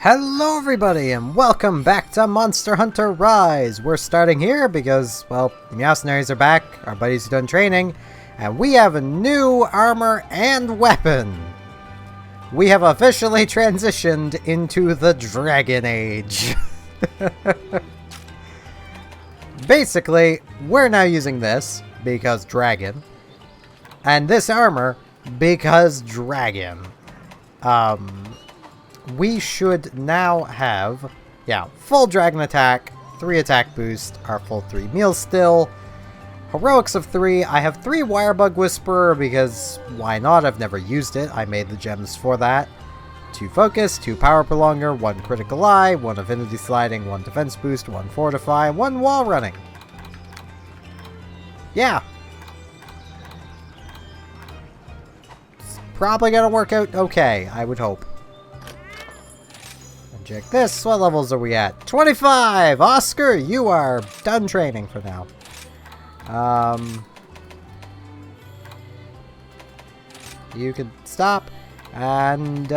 Hello everybody and welcome back to Monster Hunter Rise! We're starting here because, well, the Meowcenaries are back, our buddies are done training, and we have a new armor and weapon! We have officially transitioned into the Dragon Age! Basically, we're now using this because dragon, and this armor because dragon. We should now have, full dragon attack, 3 attack boost, our full 3 meal still, heroics of 3. I have 3 Wirebug Whisperer because why not? I've never used it. I made the gems for that. 2 focus, 2 power prolonger, 1 critical eye, 1 affinity sliding, 1 defense boost, 1 fortify, 1 wall running. Yeah. It's probably gonna work out okay, I would hope. Check this. What levels are we at? 25! Oscar, you are done training for now. You can stop. And,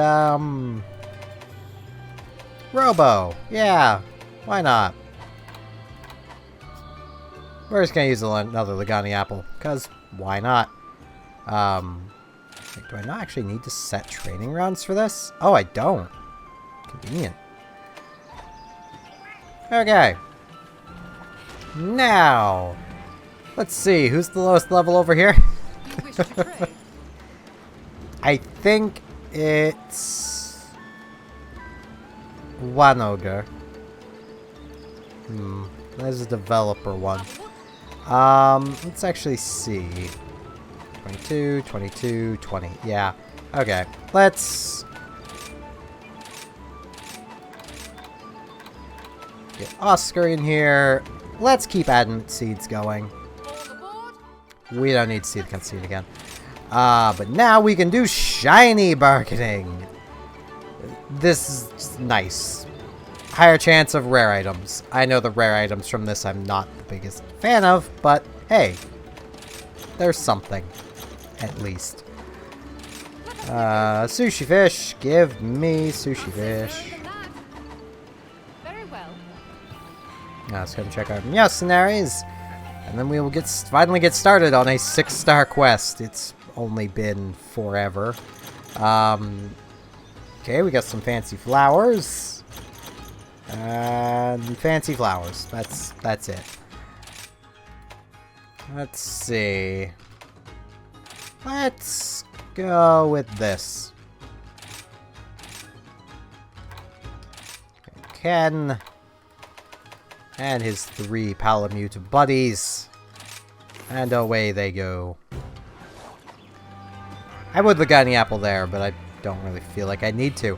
Robo. Yeah. Why not? We're just gonna use another Legani apple. Because, why not? Do I not actually need to set training rounds for this? Oh, I don't. Convenient. Okay. Now, let's see. Who's the lowest level over here? I think it's one ogre. There's a developer one. Let's actually see. 22, 22, 20. Yeah. Okay. Let's get Oscar in here. Let's keep adding seeds going. We don't need to see the cutscene again. But now we can do shiny bargaining. This is just nice. Higher chance of rare items. I know the rare items from this I'm not the biggest fan of, but hey, there's something, at least. Sushi fish. Give me sushi fish. Now let's go and check our Meowcenaries, and then we will finally get started on a 6-star quest. It's only been forever. Okay, we got some fancy flowers. And fancy flowers. That's it. Let's see. Let's go with this. Ken and his 3 Palamute buddies. And away they go. I would Legani apple there, but I don't really feel like I need to.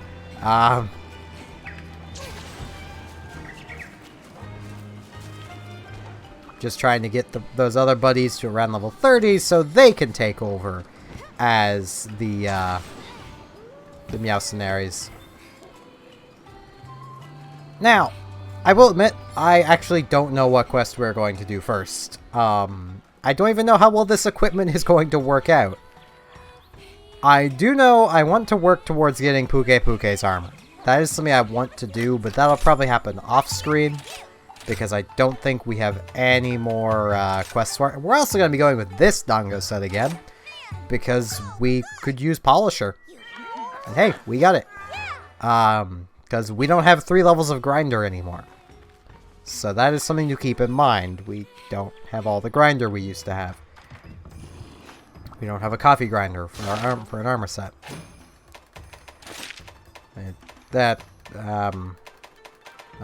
Just trying to get those other buddies to around level 30 so they can take over as the Meowcenaries. Now, I will admit, I actually don't know what quest we're going to do first. I don't even know how well this equipment is going to work out. I do know I want to work towards getting Puke's armor. That is something I want to do, but that'll probably happen off-screen, because I don't think we have any more quests for it. We're also going to be going with this Dango set again, because we could use Polisher. And hey, we got it. Because we don't have 3 levels of Grinder anymore. So that is something to keep in mind. We don't have all the grinder we used to have. We don't have a coffee grinder for an armor set. And that, I'm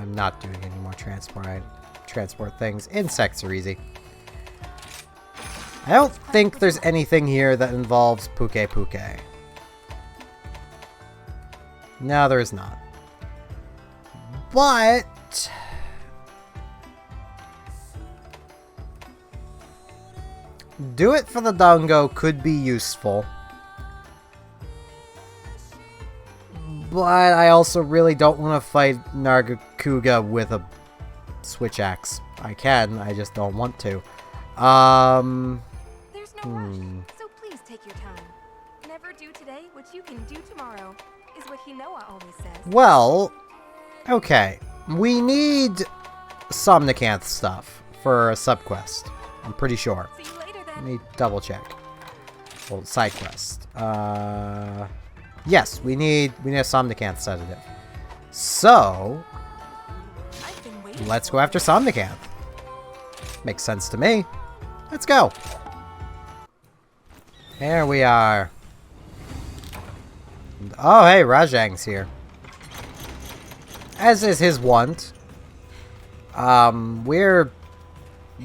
not doing any more transport things. Insects are easy. I don't think there's anything here that involves Puke. No, there is not. But do it for the Dango could be useful. But I also really don't want to fight Nargacuga with a switch axe. I can, I just don't want to. There's no rush, so please take your time. Never do today what you can do tomorrow, is what Hinoa always says. Well, Okay. We need Somnacanth stuff for a subquest. I'm pretty sure. See you later Let then. me double check. Well, side quest. Yes, we need a Somnacanth sedative. So, I've been waiting. let's go after Somnacanth. Makes sense to me. Let's go. There we are. Oh, hey, Rajang's here. As is his wont. We're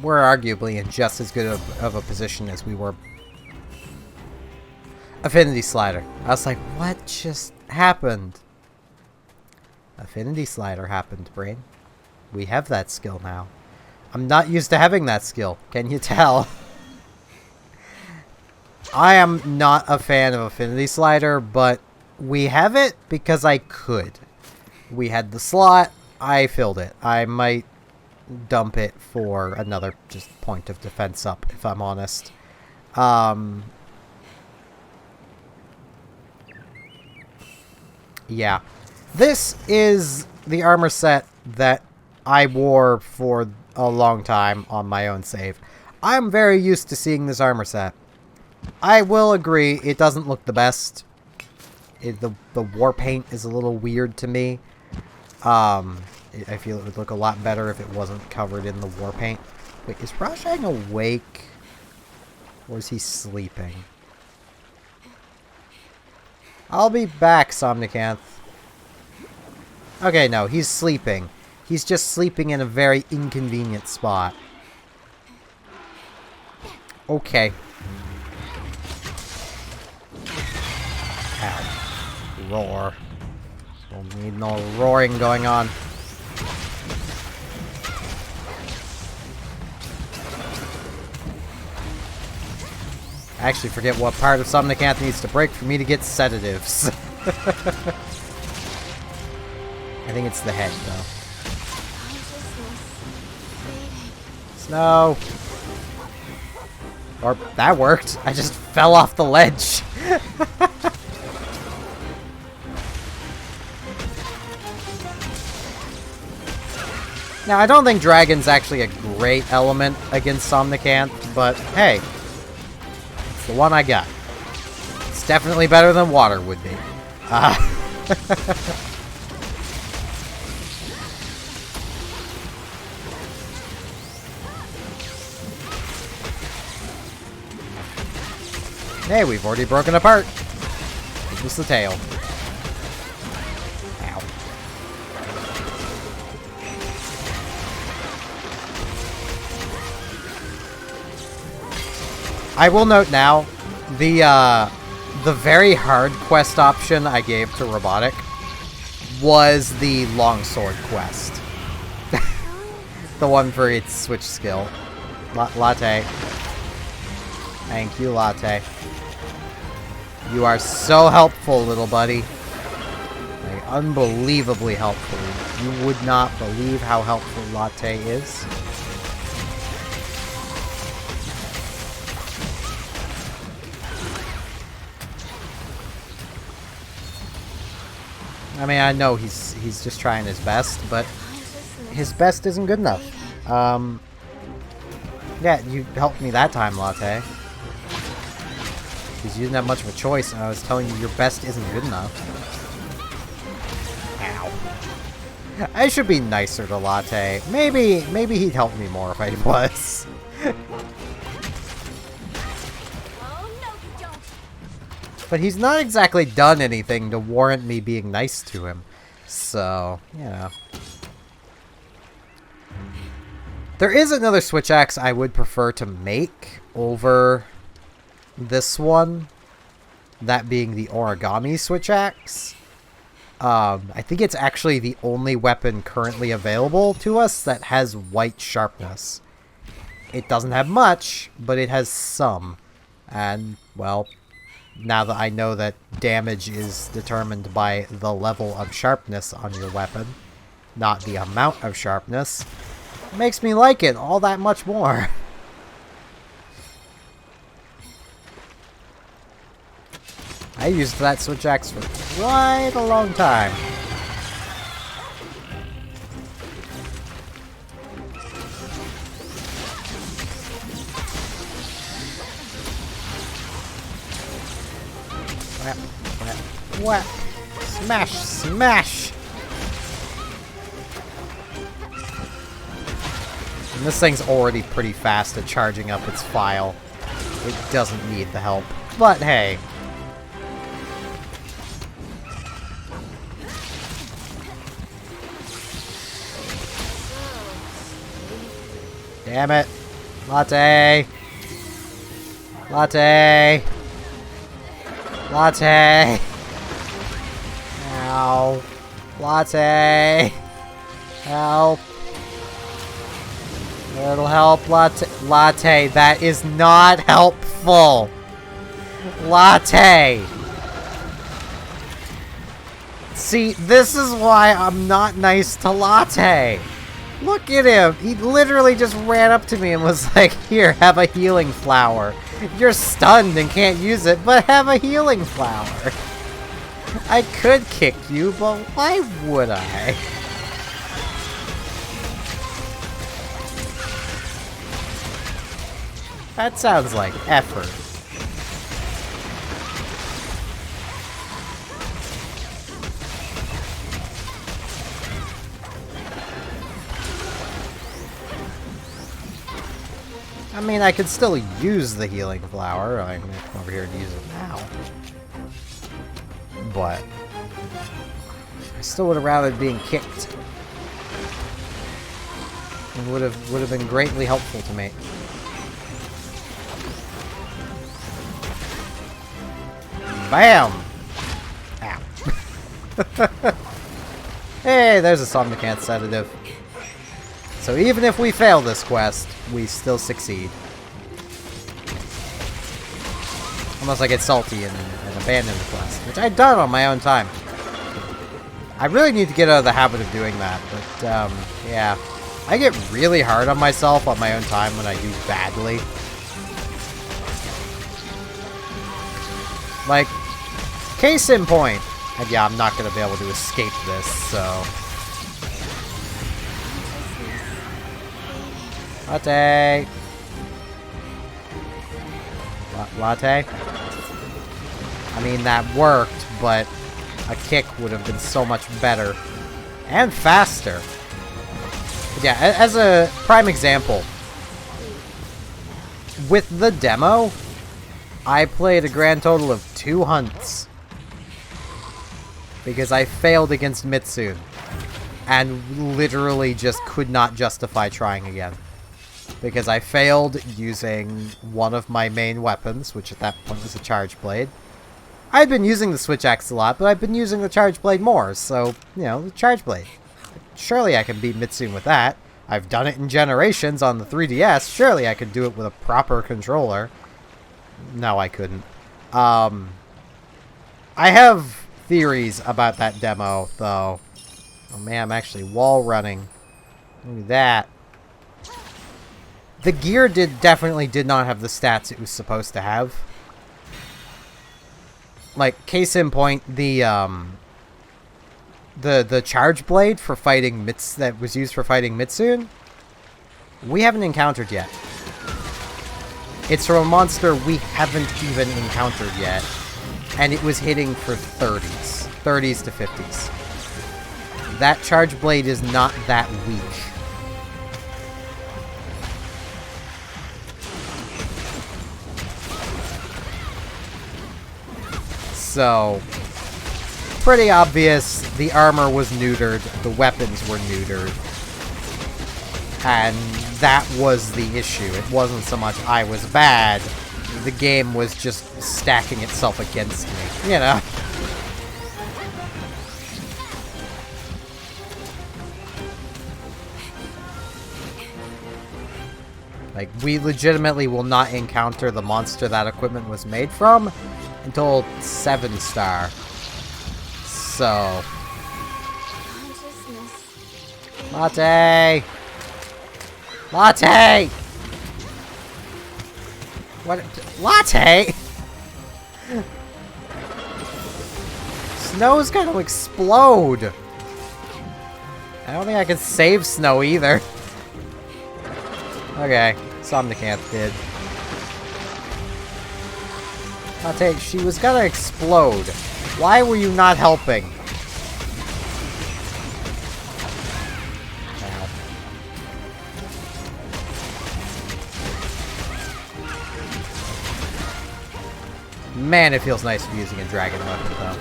arguably in just as good of a position as we were. Affinity Slider. I was like, what just happened? Affinity Slider happened, Brain. We have that skill now. I'm not used to having that skill. Can you tell? I am not a fan of Affinity Slider, but we have it because I could. We had the slot. I filled it. I might dump it for another just point of defense up, if I'm honest. Yeah. This is the armor set that I wore for a long time on my own save. I'm very used to seeing this armor set. I will agree, it doesn't look the best. The war paint is a little weird to me. I feel it would look a lot better if it wasn't covered in the war paint. Wait, is Rajang awake? Or is he sleeping? I'll be back, Somnacanth. Okay, no, he's sleeping. He's just sleeping in a very inconvenient spot. Okay. Ow. Roar. Don't need no roaring going on. I actually forget what part of Somnacanth needs to break for me to get sedatives. I think it's the head, though. Snow! Or, that worked. I just fell off the ledge. Now, I don't think Dragon's actually a great element against Somnacanth, but hey, it's the one I got. It's definitely better than water would be. Hey, we've already broken apart. It was the tail. Ow. I will note now, the very hard quest option I gave to Robotic was the longsword quest. The one for its switch skill. Latte. Thank you, Latte. You are so helpful, little buddy. Like, unbelievably helpful. You would not believe how helpful Latte is. I mean, I know he's just trying his best, but his best isn't good enough. Yeah, you helped me that time, Latte. Because you didn't have much of a choice, and I was telling you your best isn't good enough. Ow. I should be nicer to Latte. Maybe he'd help me more if I was. Oh, no, you don't. But he's not exactly done anything to warrant me being nice to him. So, you know. There is another switch axe I would prefer to make over this one, that being the origami switch axe. I think it's actually the only weapon currently available to us that has white sharpness. It doesn't have much, but it has some. And, well, now that I know that damage is determined by the level of sharpness on your weapon, not the amount of sharpness, it makes me like it all that much more. I used that switch axe for quite a long time. What? Smash! Smash! And this thing's already pretty fast at charging up its file. It doesn't need the help. But hey. Damn it. Latte. Latte. Latte. Ow. Latte. Help. It'll help, Latte. Latte, that is not helpful. Latte. See, this is why I'm not nice to Latte. Look at him. He literally just ran up to me and was like, here, have a healing flower. You're stunned and can't use it, but have a healing flower. I could kick you, but why would I? That sounds like effort. I mean, I could still use the healing flower. I'm going to come over here and use it now. But I still would have rather being kicked. It would have been greatly helpful to me. Bam! Ow. Hey, there's a Somnacanth sedative. So even if we fail this quest, we still succeed. Unless I get salty and abandon the quest, which I've done on my own time. I really need to get out of the habit of doing that, but yeah. I get really hard on myself on my own time when I do badly. Like, case in point. And yeah, I'm not going to be able to escape this, so... Latte! Latte? I mean, that worked, but a kick would have been so much better. And faster. But yeah, as a prime example, with the demo, I played a grand total of 2 hunts. Because I failed against Mitsune. And literally just could not justify trying again. Because I failed using one of my main weapons, which at that point was a Charge Blade. I'd been using the Switch Axe a lot, but I've been using the Charge Blade more, so, you know, the Charge Blade. Surely I can beat Mitsune with that. I've done it in Generations on the 3DS. Surely I could do it with a proper controller. No, I couldn't. I have theories about that demo, though. Oh man, I'm actually wall running. Look at that. The gear definitely did not have the stats it was supposed to have. Like, case in point, the Charge Blade for fighting that was used for fighting Mitsune, we haven't encountered yet. It's from a monster we haven't even encountered yet, and it was hitting for 30s to 50s. That Charge Blade is not that weak. So, pretty obvious, the armor was neutered, the weapons were neutered, and that was the issue. It wasn't so much I was bad, the game was just stacking itself against me, you know? Like, we legitimately will not encounter the monster that equipment was made from until 7-star. So... Latte! Latte! What? Latte? Snow's gonna explode! I don't think I can save Snow either. Okay, Somnacanth did. Latte, she was gonna explode. Why were you not helping? Ow. Man, it feels nice to be using a dragon weapon, though.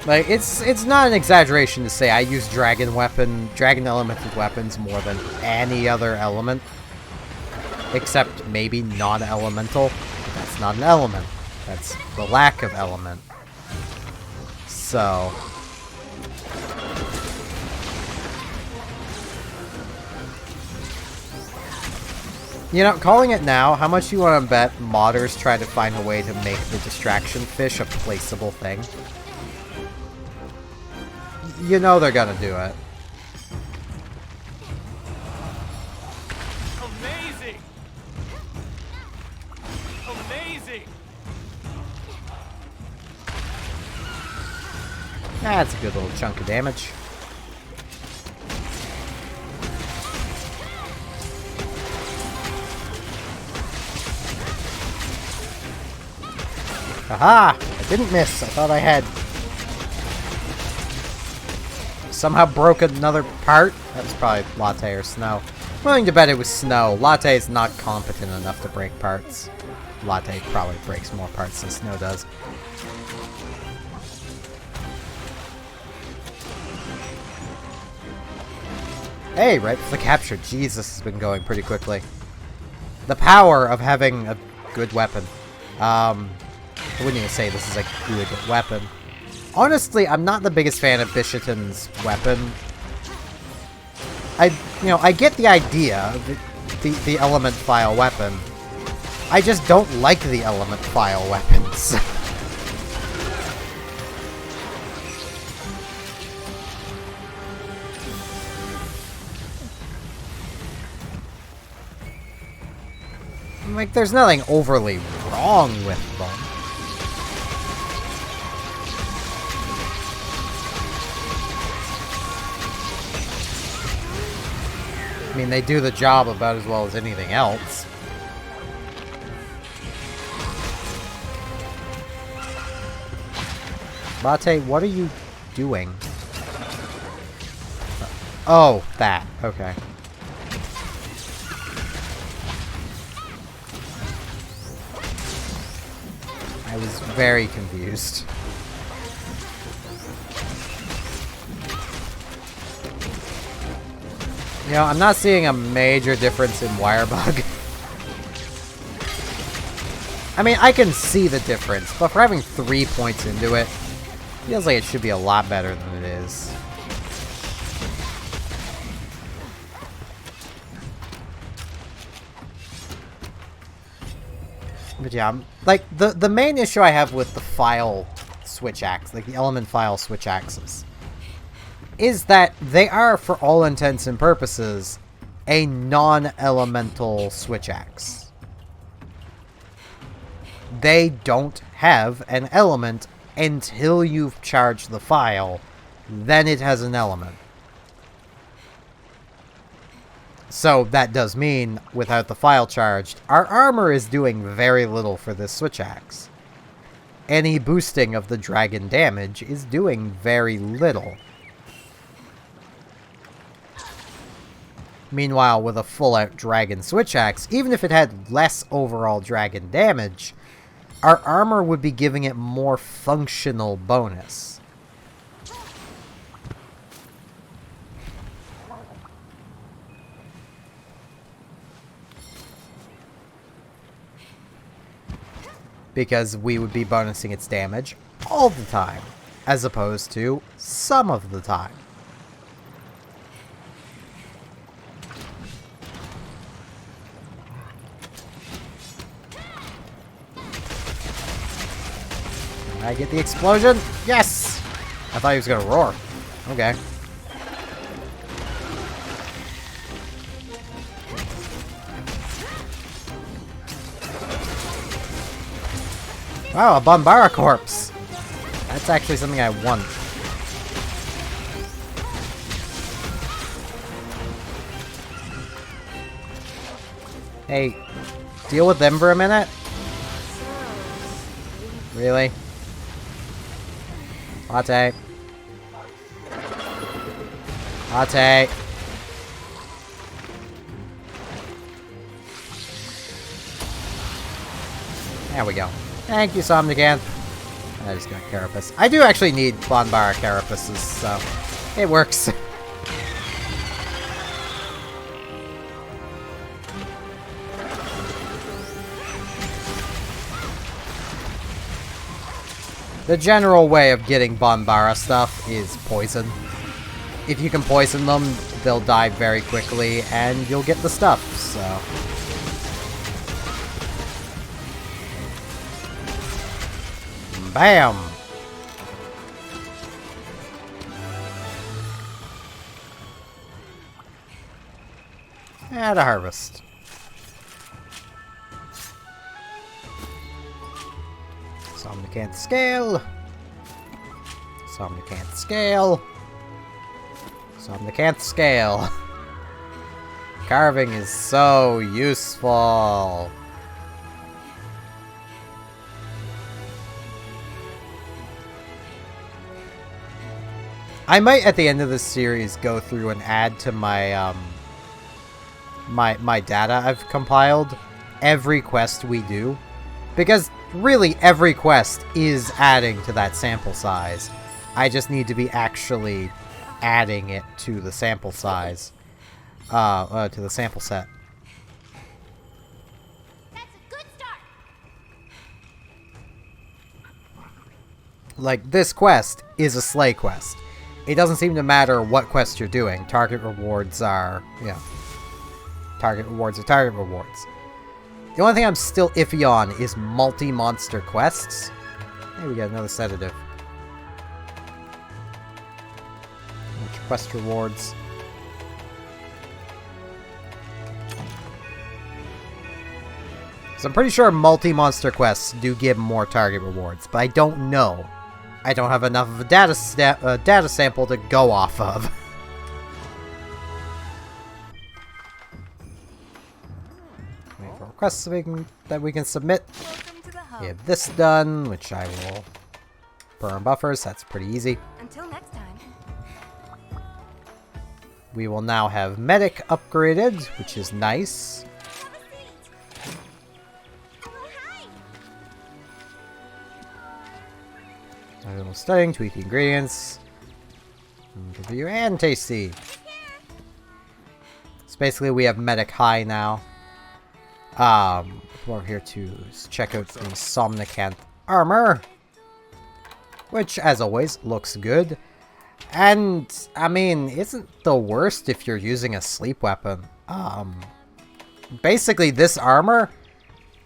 Like, it's not an exaggeration to say I use dragon elemented weapons more than any other element. Except maybe non-elemental. That's not an element. That's the lack of element. So... You know, calling it now, how much do you want to bet modders try to find a way to make the distraction fish a placeable thing? You know they're gonna do it. Amazing! Amazing! That's a good little chunk of damage. Aha! I didn't miss. I thought I had. Somehow broke another part. That was probably Latte or Snow. I'm willing to bet it was Snow. Latte is not competent enough to break parts. Latte probably breaks more parts than Snow does. Hey, right for the capture. Jeez, this has been going pretty quickly. The power of having a good weapon. I wouldn't even say this is a good weapon. Honestly, I'm not the biggest fan of Bishatin's weapon. I get the idea, the element file weapon. I just don't like the element file weapons. Like, there's nothing overly wrong with them. I mean, they do the job about as well as anything else. Latte, what are you doing? Oh, that. Okay. I was very confused. You know, I'm not seeing a major difference in Wirebug. I mean, I can see the difference, but for having 3 points into it, feels like it should be a lot better than it is. But yeah, like, the main issue I have with the file switch axe, like the element file switch axes, is that they are, for all intents and purposes, a non-elemental switch axe. They don't have an element until you've charged the file, then it has an element. So that does mean, without the file charged, our armor is doing very little for this switch axe. Any boosting of the dragon damage is doing very little. Meanwhile, with a full-out dragon switch axe, even if it had less overall dragon damage, our armor would be giving it more functional bonus. Because we would be bonusing its damage all the time, as opposed to some of the time. I get the explosion? Yes! I thought he was gonna roar. Okay. Wow, a Bombara corpse! That's actually something I want. Hey, deal with them for a minute? Really? Latte. Latte. There we go. Thank you, Somnacanth. I just got Carapace. I do actually need Bonbara Carapaces, so it works. The general way of getting Bonbara stuff is poison. If you can poison them, they'll die very quickly, and you'll get the stuff, so... Bam! And a harvest. Somnacanth scale. Somnacanth scale. Somnacanth scale. Carving is so useful. I might, at the end of this series, go through and add to my my data I've compiled every quest we do, because really every quest is adding to that sample size. I just need to be actually adding it to the sample size, to the sample set. That's a good start. Like, this quest is a slay quest. It doesn't seem to matter what quest you're doing. Target rewards are, yeah. Target rewards are target rewards. The only thing I'm still iffy on is multi-monster quests. Hey, we got another sedative. Which quest rewards? So I'm pretty sure multi-monster quests do give more target rewards, but I don't know. I don't have enough of a data sample to go off of. Wait for requests that we can submit. Welcome to the hub. We have this done, which I will burn buffers. That's pretty easy. Until next time. We will now have medic upgraded, which is nice. Have a seat. Oh, hi. Idle studying, tweak ingredients. Review and tasty. So basically we have medic high now. We're here to check out the Somnacanth armor, which as always looks good. And I mean, isn't the worst if you're using a sleep weapon. Basically this armor,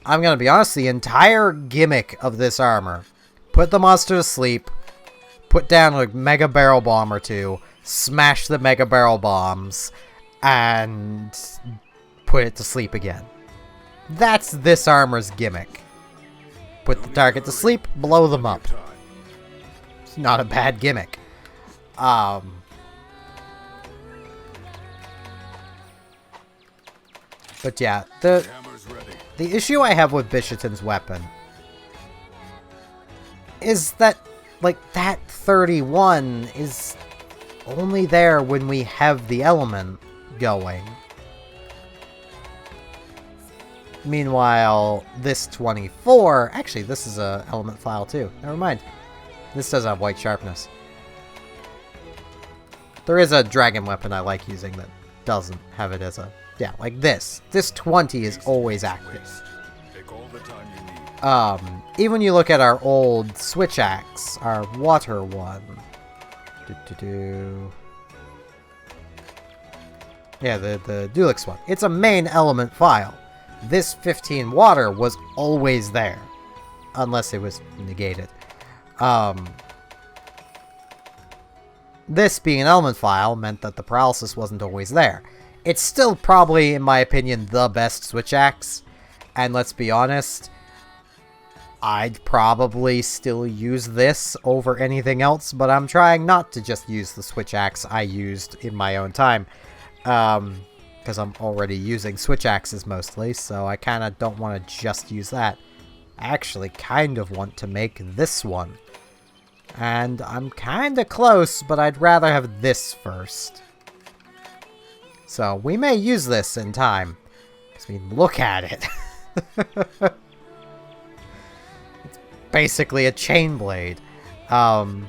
I'm gonna be honest, the entire gimmick of this armor: put the monster to sleep, put down a mega barrel bomb or two, smash the mega barrel bombs, and put it to sleep again. That's this armor's gimmick. Put the target to sleep, blow them up. It's not a bad gimmick. But yeah, the issue I have with Bishatin's weapon is that, like, that 31 is only there when we have the element going. Meanwhile, this 24... Actually, this is a element file too. Never mind. This does have white sharpness. There is a dragon weapon I like using that doesn't have it as a... Yeah, like this. This 20 is always active. Even when you look at our old switch axe, our water one. Yeah, the Dulix one. It's a main element file. This 15 water was always there. Unless it was negated. This being an element file meant that the paralysis wasn't always there. It's still probably, in my opinion, the best switch axe. And let's be honest, I'd probably still use this over anything else, but I'm trying not to just use the switch axe I used in my own time. because I'm already using switch axes mostly, so I kind of don't want to just use that. I actually kind of want to make this one. And I'm kind of close, but I'd rather have this first. So we may use this in time. I mean, look at it. It's basically a chain blade. And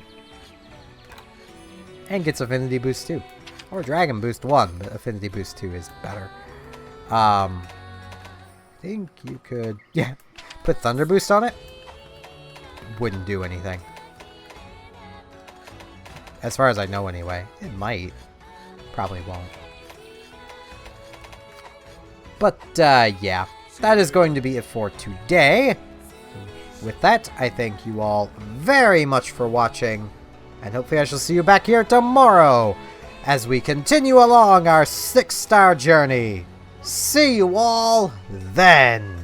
gets affinity boost 2. Or dragon boost 1, but affinity boost 2 is better. I think you could... Yeah, put thunder boost on it. Wouldn't do anything. As far as I know anyway. It might. Probably won't. But, yeah. That is going to be it for today. With that, I thank you all very much for watching. And hopefully I shall see you back here tomorrow as we continue along our 6-star journey. See you all then.